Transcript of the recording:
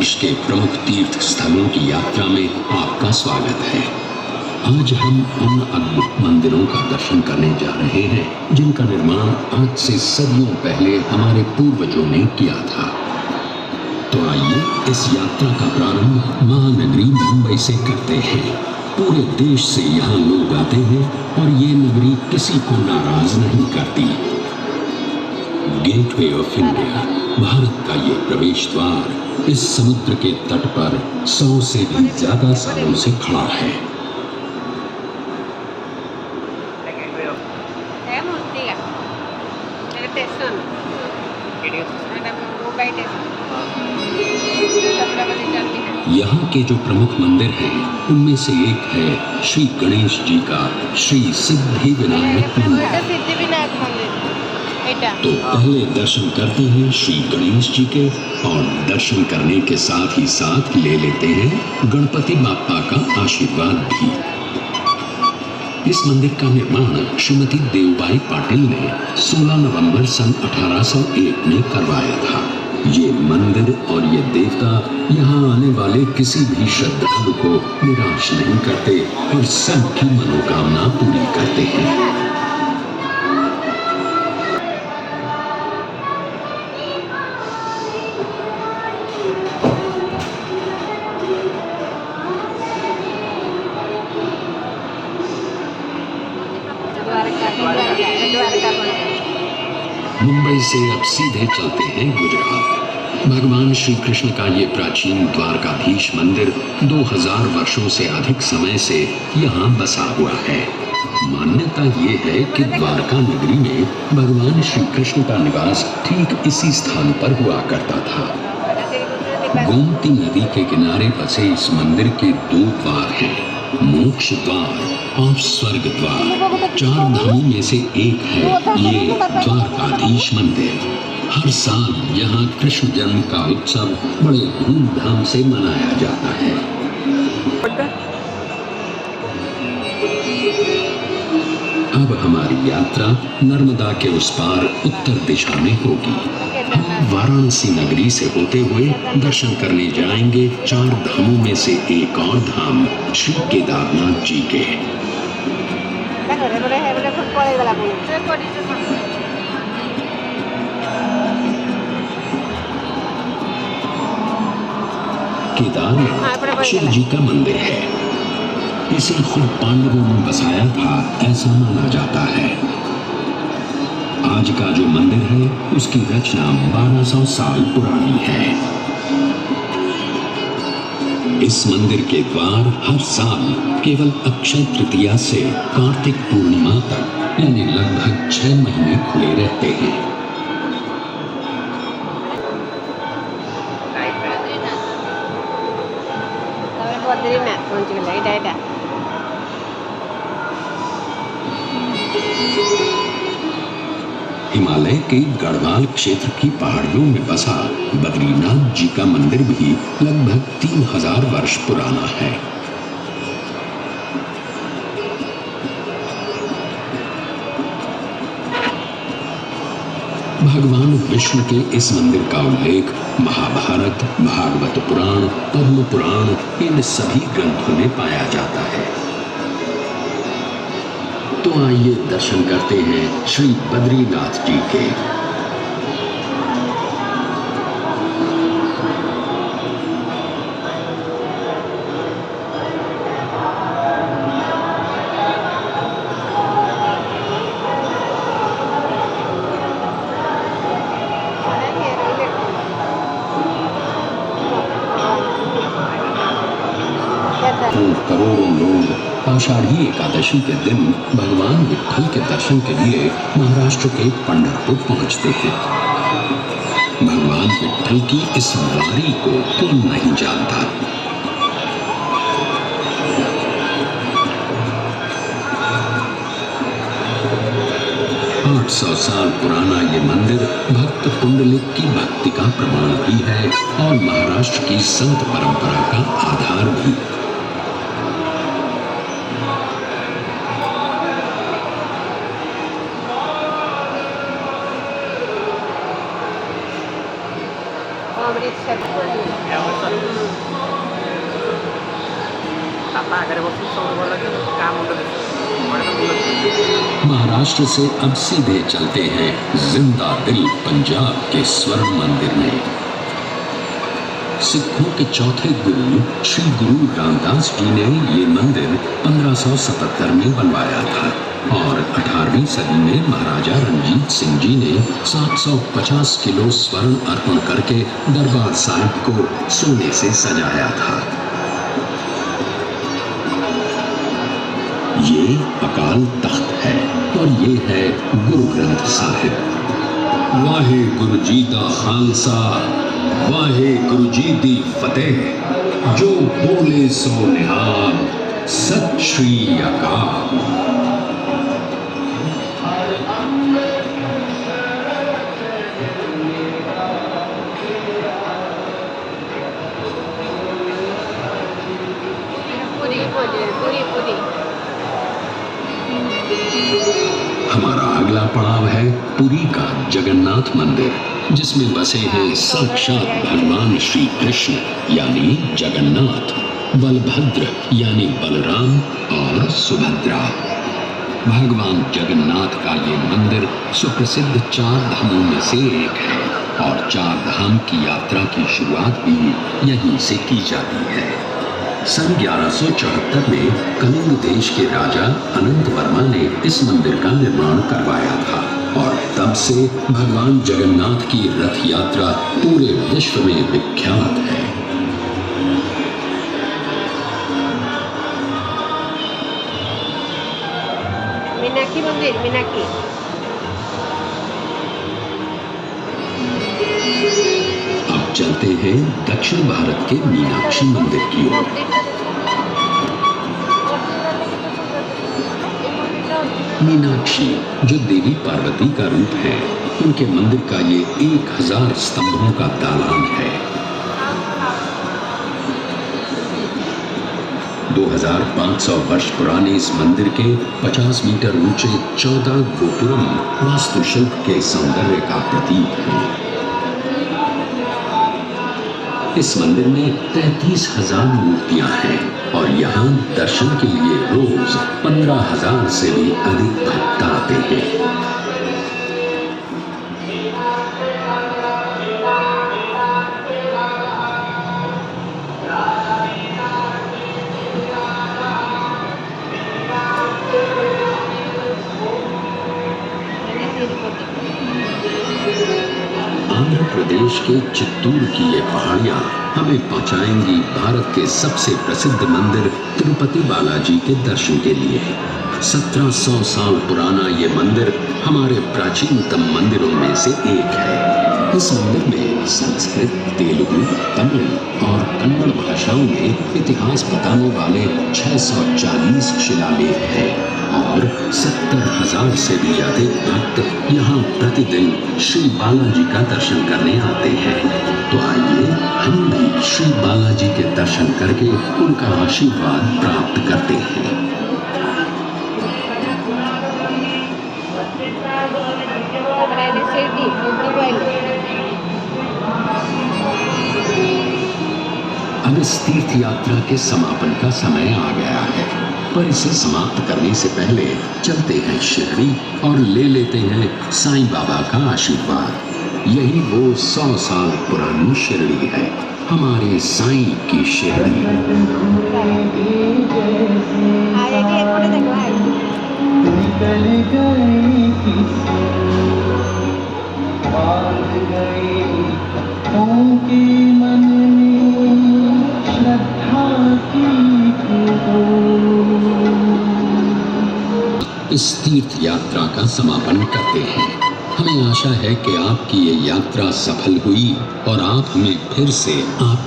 भारतवर्ष के प्रमुख तीर्थ स्थलों की यात्रा में आपका स्वागत है। आज हम उन अद्भुत मंदिरों का दर्शन करने जा रहे हैं जिनका निर्माण आज से सदियों पहले हमारे पूर्वजों ने किया था। तो आइए इस यात्रा का प्रारंभ महानगरी मुंबई से करते हैं। पूरे देश से यहाँ लोग आते हैं और ये नगरी किसी को नाराज नहीं करती। गेटवे ऑफ इंडिया, भारत का ये प्रवेश द्वार इस समुद्र के तट पर 100 से भी ज्यादा सालों से खड़ा है। यहाँ के जो प्रमुख मंदिर हैं, उनमें से एक है श्री गणेश जी का श्री सिद्धि विनायक मंदिर। तो पहले दर्शन करते हैं श्री गणेश जी के, और दर्शन करने के साथ ही साथ ले लेते हैं गणपति बाप्पा का आशीर्वाद भी। इस मंदिर का निर्माण श्रीमती देवबाई पाटिल ने 16 नवंबर सन 1801 में करवाया था। ये मंदिर और ये देवता यहाँ आने वाले किसी भी श्रद्धालु को निराश नहीं करते और सबकी मनोकामना पूरी करते हैं। मुंबई से अब सीधे चलते हैं गुजरात। भगवान श्री कृष्ण का ये प्राचीन द्वारकाधीश मंदिर 2000 वर्षों से अधिक समय से यहाँ बसा हुआ है। मान्यता ये है कि द्वारका नगरी में भगवान श्री कृष्ण का निवास ठीक इसी स्थान पर हुआ करता था। गोमती नदी के किनारे बसे इस मंदिर के 2 द्वार हैं, मोक्ष द्वार और स्वर्ग द्वार। 4 धामों में से एक है ये द्वारकाधीश मंदिर। हर साल यहाँ कृष्ण जन्म का उत्सव बड़े धूमधाम से मनाया जाता है। अब हमारी यात्रा नर्मदा के उस पार उत्तर दिशा में होगी। हम वाराणसी नगरी से होते हुए दर्शन करने जाएंगे 4 धामों में से एक और धाम श्री केदारनाथ जी के। केदारनाथ शिव जी का मंदिर है। इसे खुद पांडवों ने बसाया था, ऐसा माना जाता है। आज का जो मंदिर है उसकी रचना 1200 साल पुरानी है। इस मंदिर के द्वार हर साल केवल अक्षय तृतीया से कार्तिक पूर्णिमा तक यानी लगभग 6 महीने खुले रहते हैं। हिमालय के गढ़वाल क्षेत्र की पहाड़ियों में बसा बद्रीनाथ जी का मंदिर भी लगभग 3000 वर्ष पुराना है। भगवान विष्णु के इस मंदिर का उल्लेख महाभारत, भागवत पुराण, पद्म पुराण इन सभी ग्रंथों में पाया जाता है। तो आइए दर्शन करते हैं श्री बद्रीनाथ जी के। करोड़ों लोग आषाढ़ी एकादशी के दिन भगवान विट्ठल के दर्शन के लिए महाराष्ट्र के पंढरपुर पहुंचते हैं। भगवान विट्ठल की इस वारी को कौन नहीं जानता। 800 साल पुराना ये मंदिर भक्त पुंडलिक की भक्ति का प्रमाण भी है और महाराष्ट्र की संत परंपरा का आधार भी। महाराष्ट्र से अब सीधे चलते हैं जिंदा दिल पंजाब के स्वर्ण मंदिर में। सिखों के चौथे गुरु श्री गुरु रामदास जी ने ये मंदिर 1577 में बनवाया था और 18वीं सदी में महाराजा रणजीत सिंह जी ने 750 किलो स्वर्ण अर्पण करके दरबार साहिब को सोने से सजाया था। ये अकाल तख्त है और ये है गुरु ग्रंथ साहिब। वाहे गुरु जी दा खालसा, वाहे गुरु जी दी फतेह, जो बोले सो निहाल, सत श्री अकाल। हमारा अगला पड़ाव है पुरी का जगन्नाथ मंदिर, जिसमें बसे हैं साक्षात भगवान श्री कृष्ण यानी जगन्नाथ, बलभद्र यानी बलराम और सुभद्रा। भगवान जगन्नाथ का ये मंदिर सुप्रसिद्ध 4 धामों में से एक है और 4 धाम की यात्रा की शुरुआत भी यहीं से की जाती है। सन 1174 में कलिंग देश के राजा अनंत वर्मा ने इस मंदिर का निर्माण करवाया था और तब से भगवान जगन्नाथ की रथ यात्रा पूरे विश्व में विख्यात है। मीनाक्षी मंदिर, मीनाक्षी। अब चलते हैं दक्षिण भारत के मीनाक्षी मंदिर की ओर। मीनाक्षी जो देवी पार्वती का रूप है, उनके मंदिर का ये 1000 स्तंभों का दालान है। 2500 वर्ष पुराने इस मंदिर के 50 मीटर ऊंचे 14 गोपुरम वास्तुशिल्प के सौंदर्य का प्रतीक है। इस मंदिर में 33,000 मूर्तियां हैं और यहाँ दर्शन के लिए रोज 15,000 से भी अधिक भक्त आते हैं। आंध्र प्रदेश के चित्तूर की ये पहाड़ियाँ हमें पहुँचाएंगी भारत के सबसे प्रसिद्ध मंदिर तिरुपति बालाजी के दर्शन के लिए। 1700 साल पुराना ये मंदिर हमारे प्राचीनतम मंदिरों में से एक है। इस मंदिर में संस्कृत, तेलुगु, तमिल और कन्नड़ भाषाओं में इतिहास बताने वाले 640 शिलालेख हैं और 70,000 से भी अधिक भक्त यहाँ प्रतिदिन श्री बालाजी का दर्शन करने आते हैं। तो आइए हम भी श्री बालाजी के दर्शन करके उनका आशीर्वाद प्राप्त करते हैं। अब इस तीर्थ यात्रा के समापन का समय आ गया है, पर इसे समाप्त करने से पहले चलते हैं शिरडी और ले लेते हैं साईं बाबा का आशीर्वाद। यही वो 100 साल पुरानी शिरडी है, हमारे साईं की शिरडी। इस तीर्थ यात्रा का समापन करते हैं। हमें आशा है कि आपकी ये यात्रा सफल हुई और आप हमें फिर से आप